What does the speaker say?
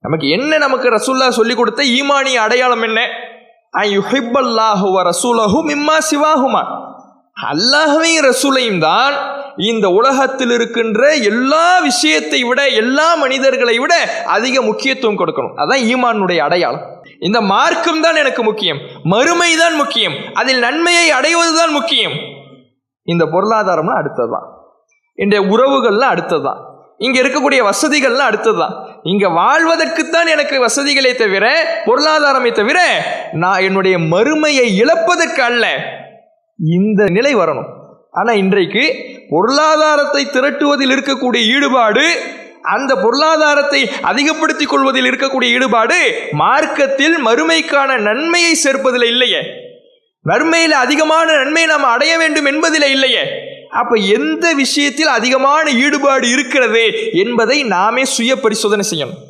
நமக்கு ரசூலுல்லாஹ் சொல்லி கொடுத்த ஈமானிய அடையாளம் என்ன? யுஹிப்பல்லாஹு வ ரசூலஹு மிம்மா சிவாஹுமா, அல்லாஹ்வையும் ரசூலையும் தான் இந்த உலகத்தில் இருக்கின்ற எல்லா விஷயத்தை விட, எல்லா மனிதர்களை விட அதிக முக்கியத்துவம் கொடுக்கணும். அதான் ஈமானுடைய அடையாளம். இந்த மார்க்கம் தான் எனக்கு முக்கியம், மறுமை தான் முக்கியம், அதில் நன்மையை அடைவதுதான் முக்கியம். இந்த பொருளாதாரம்லாம் அடுத்ததுதான், இந்த உறவுகள்லாம் அடுத்ததுதான், இங்க இருக்கக்கூடிய வசதிகள்லாம் அடுத்ததுதான். இங்க வாழ்வதற்குத்தான் எனக்கு வசதிகளை தவிர, பொருளாதாரமே தவிர, நான் என்னுடைய மறுமையை இழப்பதற்கு அல்ல. இந்த நிலை வரணும். ஆனா இன்றைக்கு பொருளாதாரத்தை திரட்டுவதில் இருக்கக்கூடிய ஈடுபாடு, அந்த பொருளாதாரத்தை அதிகப்படுத்திக் கொள்வதில் இருக்கக்கூடிய ஈடுபாடு மார்க்கத்தில் மறுமைக்கான நன்மையை சேர்ப்பதில் இல்லையே, மறுமையில் அதிகமான நன்மையை நாம் அடைய வேண்டும் என்பதில் இல்லையே. அப்ப எந்த விஷயத்தில் அதிகமான ஈடுபாடு இருக்கிறது என்பதை நாமே சுய பரிசோதனை செய்யணும்.